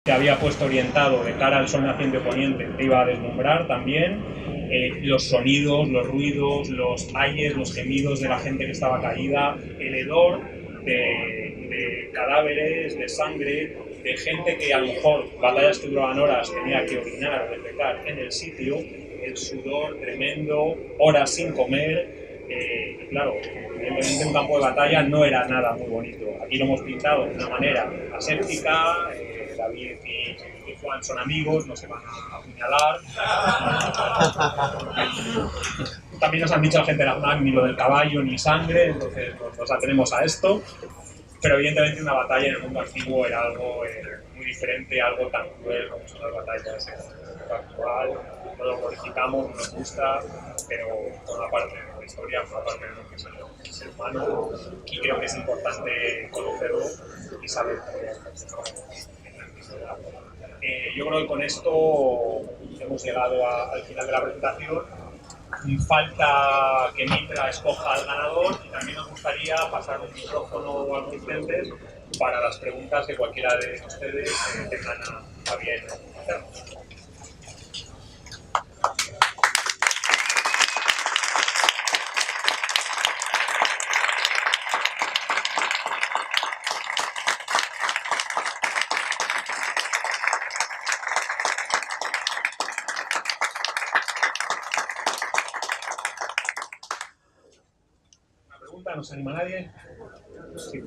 que había puesto orientado de cara al sol naciente poniente te iba a deslumbrar también. Los sonidos, los ruidos, los ayes, los gemidos de la gente que estaba caída, el hedor de cadáveres, de sangre, de gente que a lo mejor, batallas que duraban horas, tenía que orinar o defecar en el sitio, el sudor tremendo, horas sin comer. Claro, evidentemente un campo de batalla no era nada muy bonito. Aquí lo hemos pintado de una manera aséptica. David y Juan son amigos, no se van a apuñalar. También nos han dicho la gente de la FNAC ni lo del caballo ni sangre, entonces nos atenemos a esto. Pero evidentemente una batalla en el mundo antiguo era algo muy diferente, algo tan cruel como son las batallas en el mundo actual. No lo glorificamos, no nos gusta, pero forma parte de nuestra historia, forma parte de lo que es el ser humano, y creo que es importante conocerlo y saber cómo yo creo que con esto hemos llegado al final de la presentación. Falta que Mitra escoja al ganador y también nos gustaría pasar un micrófono a los asistentes para las preguntas que cualquiera de ustedes tengan a bien hacernos. ¿No se anima nadie? Sí.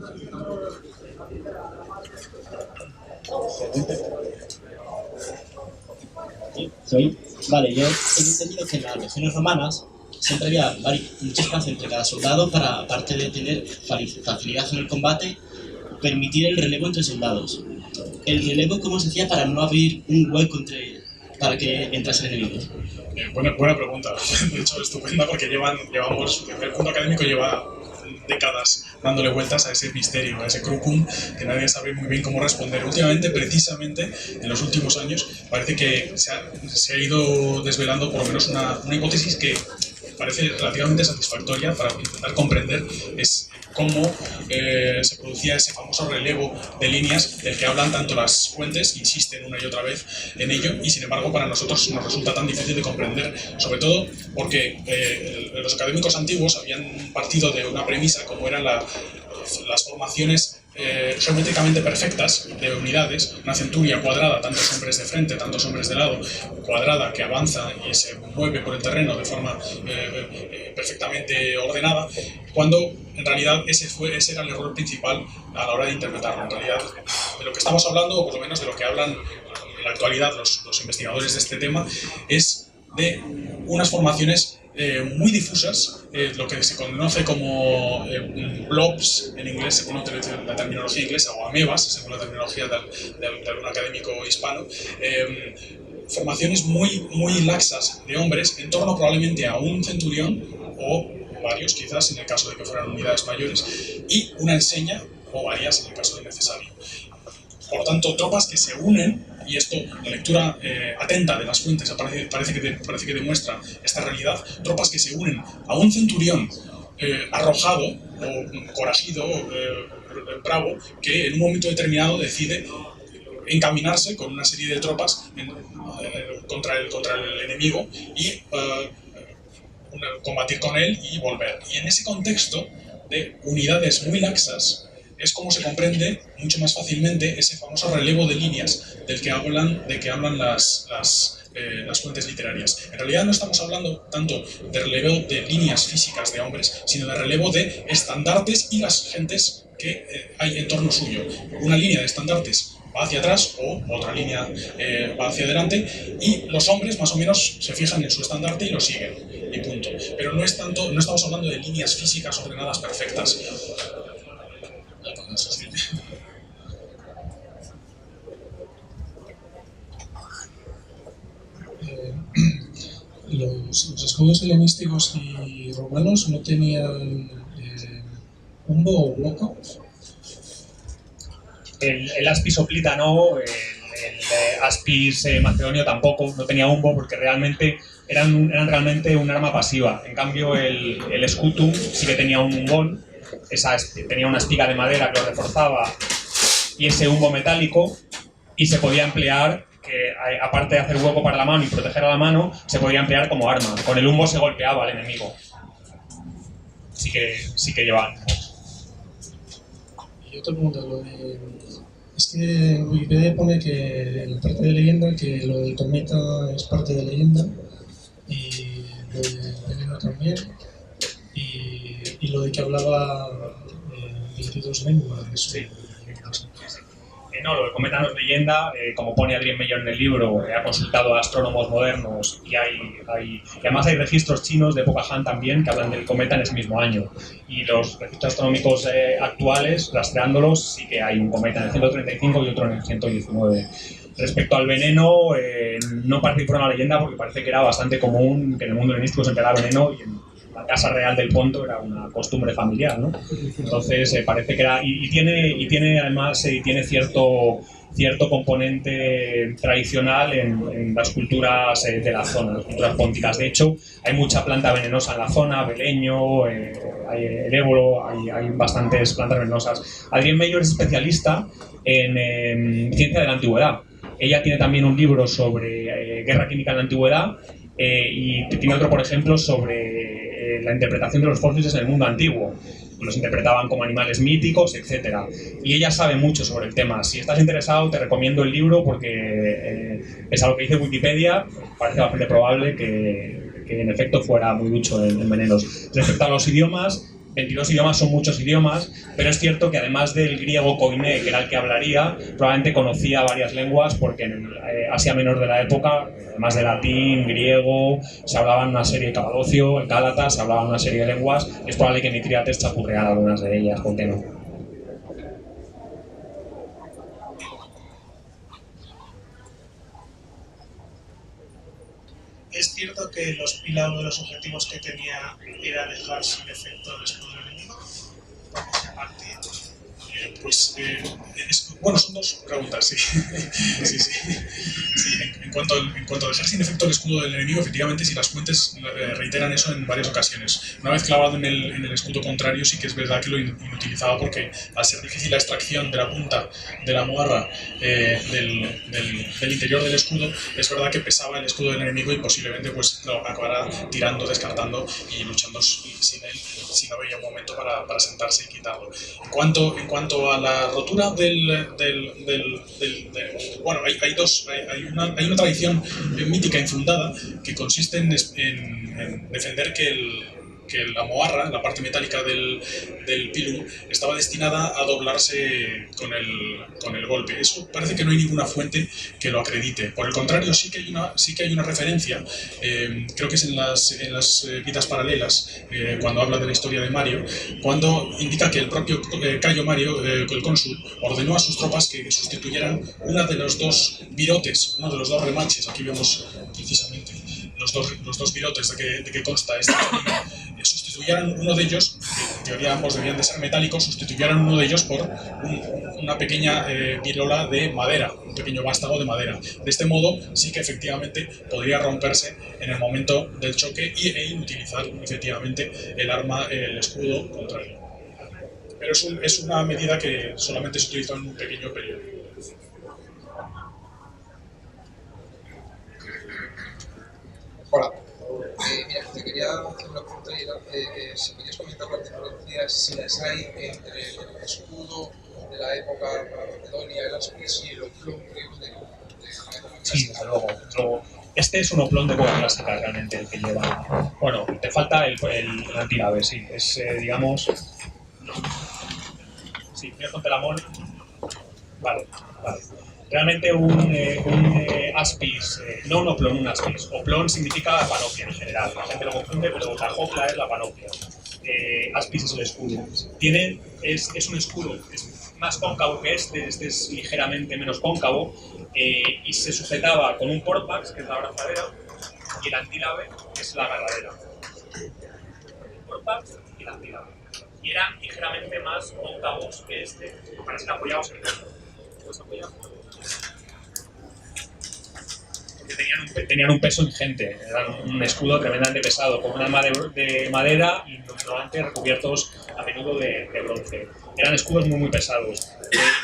¿Soy? Vale, yo he entendido que en las legiones romanas siempre había mucho espacio entre cada soldado para, aparte de tener facilidad en el combate, permitir el relevo entre soldados. ¿El relevo cómo se hacía para no abrir un hueco para que entrase el enemigo? Buena pregunta. De hecho, estupenda porque llevamos, el mundo académico lleva décadas dándole vueltas a ese misterio, a ese crucum que nadie sabe muy bien cómo responder. Últimamente, precisamente, en los últimos años, parece que se ha ido desvelando por lo menos una hipótesis que parece relativamente satisfactoria para intentar comprender es cómo se producía ese famoso relevo de líneas del que hablan tanto las fuentes, insisten una y otra vez en ello, y sin embargo para nosotros nos resulta tan difícil de comprender, sobre todo porque los académicos antiguos habían partido de una premisa como eran las formaciones geométricamente perfectas de unidades, una centuria cuadrada, tantos hombres de frente, tantos hombres de lado, cuadrada que avanza y se mueve por el terreno de forma perfectamente ordenada, cuando en realidad ese era el error principal a la hora de interpretarlo. En realidad, de lo que estamos hablando, o por lo menos de lo que hablan en la actualidad los investigadores de este tema, es de unas formaciones muy difusas, lo que se conoce como blobs en inglés, según la terminología inglesa, o amebas, según la terminología de algún académico hispano, formaciones muy laxas de hombres en torno probablemente a un centurión o varios quizás en el caso de que fueran unidades mayores, y una enseña o varias en el caso de necesario. Por lo tanto, tropas que se unen, y esto, la lectura atenta de las fuentes parece que demuestra esta realidad, tropas que se unen a un centurión arrojado o corajido, bravo, que en un momento determinado decide encaminarse con una serie de tropas contra el enemigo y combatir con él y volver. Y en ese contexto de unidades muy laxas, es como se comprende mucho más fácilmente ese famoso relevo de líneas de que hablan las fuentes literarias. En realidad no estamos hablando tanto de relevo de líneas físicas de hombres, sino de relevo de estandartes y las gentes que hay en torno suyo. Una línea de estandartes va hacia atrás o otra línea va hacia adelante y los hombres más o menos se fijan en su estandarte y lo siguen, y punto. Pero no estamos hablando de líneas físicas ordenadas perfectas. Los escudos helenísticos y romanos no tenían humbo o hueco. El aspis hoplita no, el aspis macedonio tampoco, no tenía humbo porque realmente eran realmente un arma pasiva. En cambio el scutum sí que tenía un humbón, tenía una espiga de madera que lo reforzaba y ese humbo metálico y se podía emplear, que aparte de hacer hueco para la mano y proteger a la mano, se podía emplear como arma. Con el humbo se golpeaba al enemigo. Sí que llevaban. Y otra pregunta, es que Wikipedia pone que en la parte de leyenda que lo del cometa es parte de leyenda y lo de veneno también y lo de que hablaba 22 lenguas. Sí. No, lo del cometa no es leyenda, como pone Adrien Meyer en el libro, ha consultado a astrónomos modernos y además hay registros chinos de época Han también que hablan del cometa en ese mismo año. Y los registros astronómicos actuales, rastreándolos, sí que hay un cometa en el 135 y otro en el 119. Respecto al veneno, no parece que fuera una leyenda porque parece que era bastante común que en el mundo helenístico se empleara veneno y en la casa real del Ponto era una costumbre familiar, ¿no? Entonces parece que era y tiene además tiene cierto componente tradicional en las culturas de la zona, las culturas pónticas. De hecho, hay mucha planta venenosa en la zona, beleño, hay el ébolo, hay bastantes plantas venenosas. Adrien Meyer es especialista en ciencia de la antigüedad. Ella tiene también un libro sobre guerra química en la antigüedad y tiene otro, por ejemplo, sobre la interpretación de los fósiles en el mundo antiguo. Los interpretaban como animales míticos, etc. Y ella sabe mucho sobre el tema. Si estás interesado, te recomiendo el libro porque, pese a lo que dice Wikipedia, parece bastante probable que en efecto fuera muy ducho en venenos. Respecto a los idiomas, 22 idiomas son muchos idiomas, pero es cierto que además del griego koiné, que era el que hablaría, probablemente conocía varias lenguas porque en Asia Menor de la época, además de latín, griego, se hablaban una serie de capadocio, en Gálata se hablaban una serie de lenguas, y es probable que Mitridates chapurreara algunas de ellas, ¿por qué no? ¿Es cierto que los Pila, uno de los objetivos que tenía era dejar sin efecto el escudo del enemigo? Bueno, son dos preguntas, sí. En cuanto a dejar sin efecto el escudo del enemigo, efectivamente, si las fuentes reiteran eso en varias ocasiones. Una vez clavado en el escudo contrario, sí que es verdad que lo inutilizaba porque al ser difícil la extracción de la punta de la moarra del interior del escudo, es verdad que pesaba el escudo del enemigo y posiblemente pues lo acabara tirando, descartando y luchando sin él, si no veía un momento para sentarse y quitarlo. En cuanto a la rotura bueno, hay una tradición mítica infundada que consiste en defender que la moarra, la parte metálica del pilum, estaba destinada a doblarse con el golpe. Eso parece que no hay ninguna fuente que lo acredite. Por el contrario, sí que hay una referencia, creo que es en las vidas paralelas, cuando habla de la historia de Mario, cuando indica que el propio Cayo Mario, el cónsul, ordenó a sus tropas que sustituyeran uno de los dos virotes, uno de los dos remaches. Aquí vemos precisamente los dos virotes de que consta esta sustituyeran uno de ellos, que en teoría ambos debían de ser metálicos, sustituyeran uno de ellos por una pequeña virola de madera, un pequeño vástago de madera. De este modo sí que efectivamente podría romperse en el momento del choque e inutilizar efectivamente el escudo contrario. Pero es una medida que solamente se utilizó en un pequeño periodo. Hola. Mira, te quería hacer una pregunta y era si podías comentar las diferencias, si las hay, entre el escudo de la época macedonia, el aspis y el oplón griego de la época. Sí, desde luego. Este es un oplón de época clásica realmente el que lleva. Bueno, te falta el antilabe, sí. Es, digamos. Sí, voy a contar la mole. Vale. Realmente un aspis, no un oplón, un aspis. Oplón significa panoplia en general. La gente lo confunde, pero la jopla es la panoplia. Aspis es el escudo. Es un escudo, es más cóncavo que este es ligeramente menos cóncavo, y se sujetaba con un porpax, que es la abrazadera, y el antilabe, que es la agarradera. El porpax y el antilabe. Y eran ligeramente más cóncavos que este, para ser apoyados en el cuerpo. Porque tenían un peso ingente, eran un escudo tremendamente pesado, con un arma de madera y normalmente recubiertos a menudo de bronce. Eran escudos muy pesados.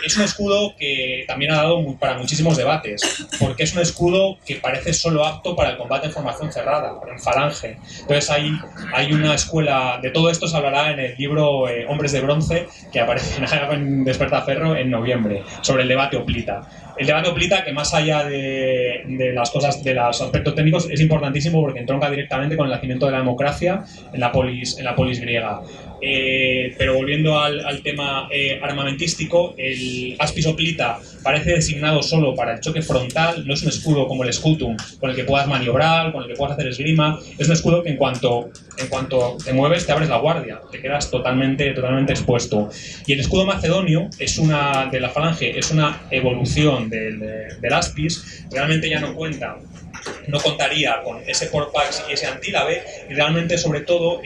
Es un escudo que también ha dado para muchísimos debates, porque es un escudo que parece solo apto para el combate en formación cerrada, en falange. Entonces hay una escuela, de todo esto se hablará en el libro Hombres de Bronce, que aparecerá en Despertaferro en noviembre, sobre el debate hoplita. El debate hoplita, que más allá de las cosas, de los aspectos técnicos, es importantísimo porque entronca directamente con el nacimiento de la democracia en la polis griega. Pero volviendo al tema armamentístico, el aspis hoplita parece designado solo para el choque frontal, no es un escudo como el scutum, con el que puedas maniobrar, con el que puedas hacer esgrima, es un escudo que en cuanto te mueves te abres la guardia, te quedas totalmente expuesto. Y el escudo macedonio de la falange es una evolución del aspis, realmente ya no contaría con ese porpax y ese antílabe, y realmente, sobre todo,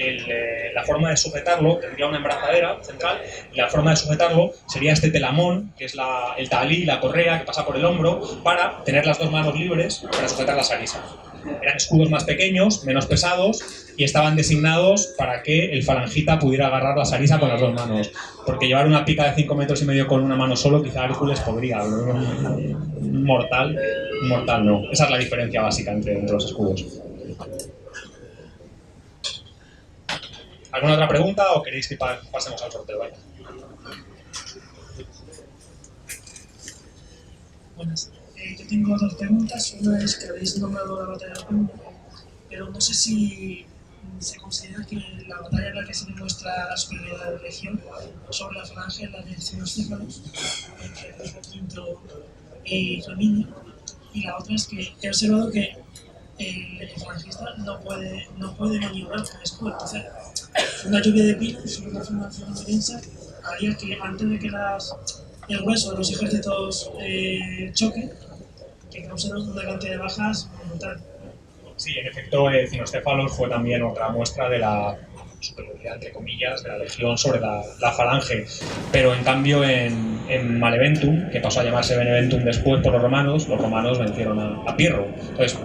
la forma de sujetarlo tendría una embrazadera central, y la forma de sujetarlo sería este telamón, que es el tahalí, la correa que pasa por el hombro, para tener las dos manos libres para sujetar la sarisa. Eran escudos más pequeños, menos pesados, y estaban designados para que el falangita pudiera agarrar la sarisa con las dos manos. Porque llevar una pica de 5,5 metros con una mano solo, quizá Hércules podría, pero mortal no. Esa es la diferencia básica entre los escudos. ¿Alguna otra pregunta o queréis que pasemos al sorteo? Vaya. Buenas. Yo tengo dos preguntas. Una es que habéis nombrado la batalla de Puna, pero no sé si se considera que la batalla en la que se demuestra la superioridad de la legión sobre la falange es la de Cinocéfalos, entre Quinto y Flaminio. Y la otra es que he observado que el falangista no puede maniobrar con escudo. Entonces, una lluvia de pilas sobre una formación densa haría que antes de que el grueso de los ejércitos choque, que causaron una cantidad de bajas brutal. Sí, en efecto, Cinocéfalos fue también otra muestra de la superioridad, entre comillas, de la legión sobre la falange. Pero en cambio en Maleventum, que pasó a llamarse Beneventum después por los romanos vencieron a Pirro. Entonces,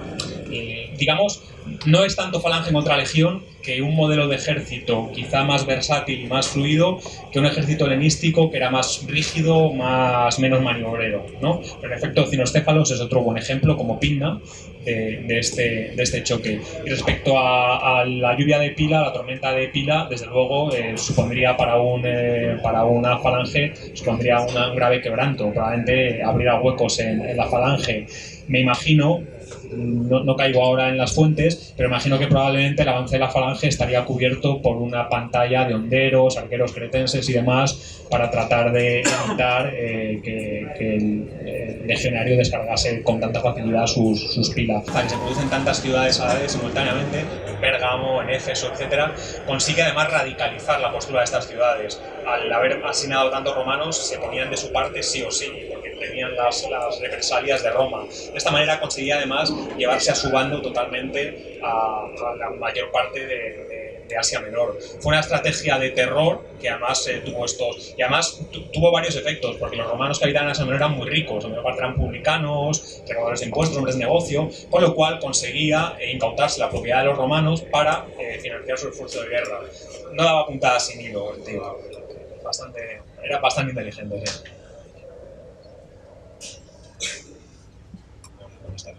digamos, no es tanto falange contra legión que un modelo de ejército quizá más versátil y más fluido que un ejército helenístico que era más rígido, menos maniobrero, ¿no? Pero en efecto Cinocéfalos es otro buen ejemplo como Pinna de este choque. Y respecto a la lluvia de pila, la tormenta de pila, desde luego supondría para una falange supondría un grave quebranto, probablemente abrirá huecos en la falange. Me imagino, no caigo ahora en las fuentes, pero imagino que probablemente el avance de la falange estaría cubierto por una pantalla de honderos, arqueros cretenses y demás para tratar de evitar que el legionario descargase con tanta facilidad sus pilas. Que se producen tantas ciudades a la vez simultáneamente, en Pérgamo, en Éfeso, etc., consigue además radicalizar la postura de estas ciudades. Al haber asesinado tantos romanos, se ponían de su parte sí o sí, porque tenían las represalias de Roma. De esta manera conseguía además llevarse a su bando totalmente a la mayor parte de Asia Menor. Fue una estrategia de terror que además tuvo varios efectos, porque los romanos que habitaban en Asia Menor eran muy ricos, la mayor parte eran publicanos, recaudadores de impuestos, hombres de negocio, con lo cual conseguía incautarse la propiedad de los romanos para financiar su esfuerzo de guerra. No daba puntadas sin hilo el tío. Era bastante inteligente, sí. Muchas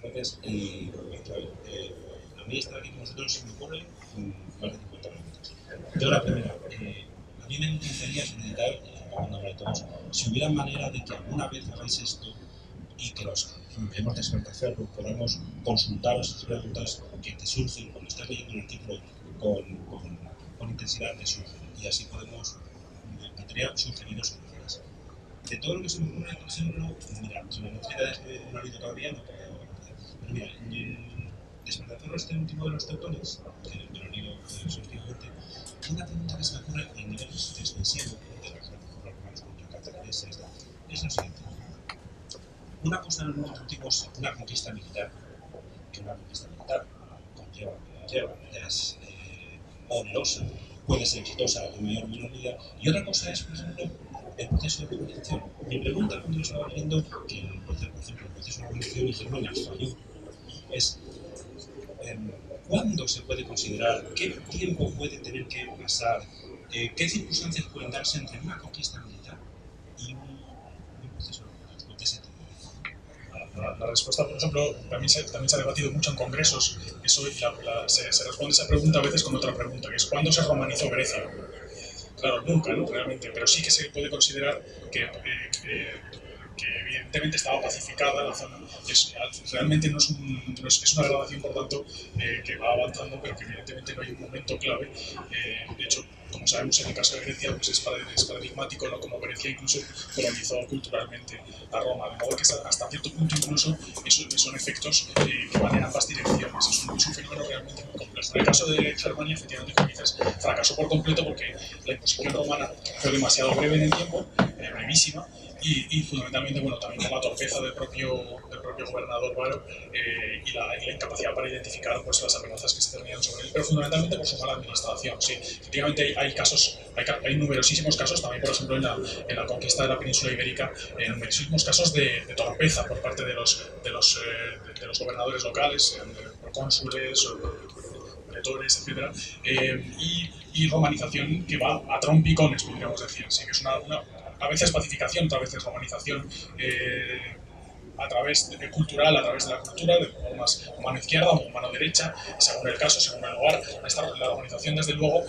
gracias. A mí estar aquí con vosotros me pone más de 50 minutos. Yo la primera, a mí me interesaría solicitar, de todos, si hubiera manera de que alguna vez hagáis esto y que los que hemos Despertaferro podamos consultar esas preguntas que te surgen cuando estás leyendo un artículo con intensidad de surgen, y así podemos tendría sugeridos soluciones. De todo lo que se me ocurre, por ejemplo, mira, sobre la noticia no ha habido todavía, no puedo. Pero mira, Despertaferro, este último de los teutones, que lo he leído sucesivamente, una pregunta que se me ocurre en nivel extensivo de las romanos contra cartagineses es lo siguiente. Una cosa en el mundo antiguo es una conquista militar, que una conquista militar conlleva, es onerosa, puede ser exitosa en mayor o menor medida, y otra cosa es, por ejemplo, el proceso de colonización. Mi pregunta cuando yo estaba leyendo que por ejemplo, el proceso de colonización en Germania falló es ¿cuándo se puede considerar? ¿Qué tiempo puede tener que pasar? ¿Qué circunstancias pueden darse entre una conquista militar la respuesta, por ejemplo, también se ha debatido mucho en congresos eso, y se responde esa pregunta a veces con otra pregunta, que es ¿cuándo se romanizó Grecia? Claro, nunca, ¿no? Realmente, pero sí que se puede considerar que evidentemente estaba pacificada la zona. Realmente no es una gradación, por tanto, que va avanzando, pero que evidentemente no hay un momento clave. De hecho, como sabemos, en el caso de Grecia, pues es paradigmático, ¿no? Como Grecia incluso colonizó culturalmente a Roma, de modo que hasta cierto punto incluso son efectos que van en ambas direcciones. Es un fenómeno realmente muy complejo. En el caso de Germania, efectivamente, como dices, fracasó por completo porque la imposición romana fue demasiado breve en el tiempo, brevísima, y fundamentalmente, bueno, también por la torpeza del propio gobernador Varo y la incapacidad para identificar pues, las amenazas que se cernían sobre él, pero fundamentalmente por su mala administración. Sí, efectivamente hay numerosísimos casos, también por ejemplo en la conquista de la península ibérica, numerosísimos casos de torpeza por parte de los gobernadores locales, procónsules, pretores, etc. Y romanización que va a trompicones, podríamos decir. Sí, que es a veces pacificación, otras veces romanización a través cultural, a través de la cultura, de formas mano izquierda o mano derecha, según el caso, según el lugar. La romanización, desde luego,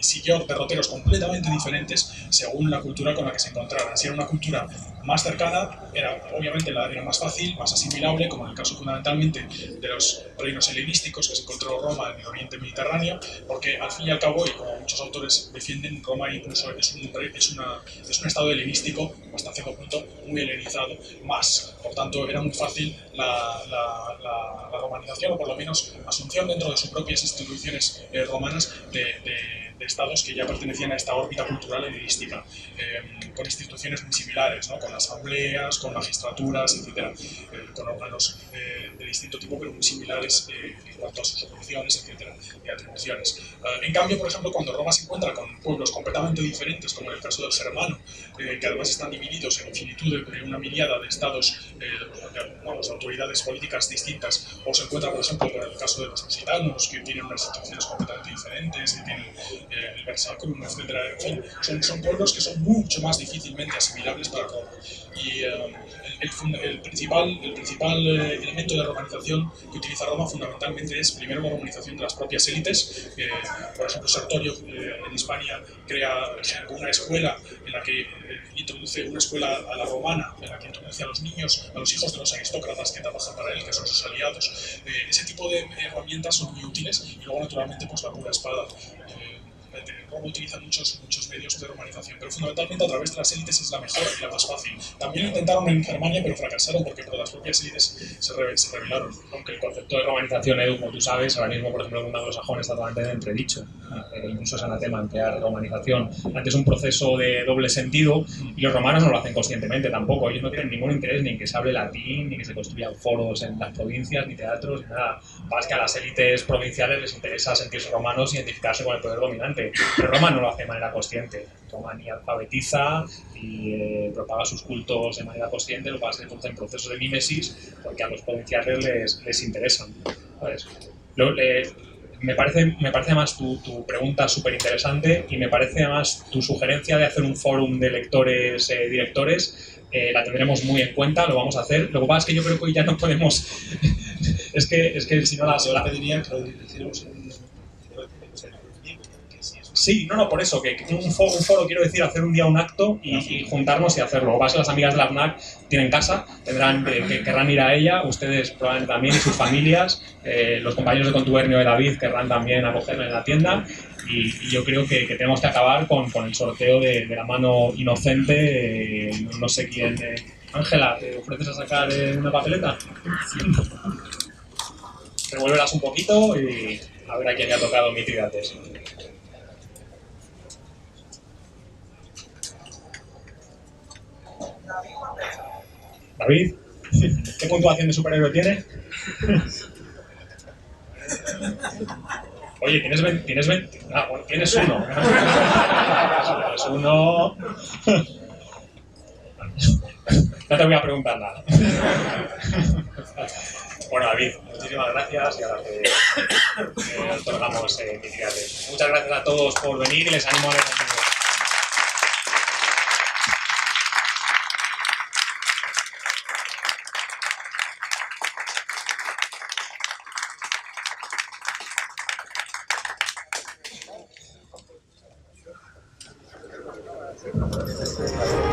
siguió derroteros completamente diferentes según la cultura con la que se encontraran. Si era una cultura más cercana, obviamente era más fácil, más asimilable, como en el caso fundamentalmente de los reinos helenísticos que se encontró Roma en el Oriente Mediterráneo, porque al fin y al cabo, y como muchos autores defienden, Roma incluso es un estado helenístico hasta cierto punto muy helenizado, por tanto era muy fácil la romanización, o por lo menos asunción dentro de sus propias instituciones romanas de estados que ya pertenecían a esta órbita cultural helenística, con instituciones muy similares, ¿no? Con asambleas, con magistraturas, etcétera, con órganos de distinto tipo, pero muy similares en cuanto a sus funciones, etcétera, y atribuciones. En cambio, por ejemplo, cuando Roma se encuentra con pueblos completamente diferentes, como en el caso del germano, que además están divididos en infinitud de una miriada de estados, de autoridades políticas distintas, o se encuentra, por ejemplo, con el caso de los lusitanos, que tienen unas instituciones completamente diferentes, que tienen el Versacrum, etc. En fin, son pueblos que son mucho más difícilmente asimilables para Roma. Y el principal elemento de romanización que utiliza Roma fundamentalmente es primero la romanización de las propias élites. Por ejemplo, Sertorio en Hispania crea una escuela en la que introduce una escuela a la romana, en la que introduce a los niños, a los hijos de los aristócratas que trabajan para él, que son sus aliados. Ese tipo de herramientas son muy útiles, y luego naturalmente pues la pura espada. Roma utiliza muchos medios de romanización, pero fundamentalmente a través de las élites es la mejor y la más fácil. También lo intentaron en Germania, pero fracasaron porque por las propias élites se rebelaron. Aunque el concepto de romanización, Edu, como tú sabes, ahora mismo, por ejemplo, en el mundo anglosajón está totalmente en entredicho. Incluso es anatema emplear romanización. Antes es un proceso de doble sentido, y los romanos no lo hacen conscientemente tampoco. Ellos no tienen ningún interés ni en que se hable latín, ni que se construyan foros en las provincias, ni teatros, ni nada. Más que a las élites provinciales les interesa sentirse romanos y identificarse con el poder dominante. Pero Roma no lo hace de manera consciente. Roma ni alfabetiza y propaga sus cultos de manera consciente, lo que pasa es que en procesos de mímesis, porque a los provinciales les interesan, ¿sabes? Me parece además tu pregunta súper interesante, y me parece además tu sugerencia de hacer un fórum de lectores directores. La tendremos muy en cuenta, lo vamos a hacer. Lo que pasa es que yo creo que hoy ya no podemos. es que si no la pediría que lo hiciéramos en Sí, por eso, que un foro, quiero decir, hacer un día un acto y juntarnos y hacerlo. Lo que pasa es que las amigas de la FNAC tienen casa, querrán ir a ella, ustedes probablemente también, y sus familias, los compañeros de contubernio de David querrán también acogerla en la tienda, y yo creo que tenemos que acabar con el sorteo de la mano inocente, no sé quién. Ángela, ¿te ofreces a sacar una papeleta? Revuélvelas un poquito y a ver a quién le ha tocado Mitridates. David, ¿qué puntuación de superhéroe tiene? Oye, ¿tienes 20? Ah, bueno, tienes uno. Tienes uno. No te voy a preguntar nada. Bueno, David, muchísimas gracias, y ahora te otorgamos Mitridates. Muchas gracias a todos por venir y les animo a leer. Gracias.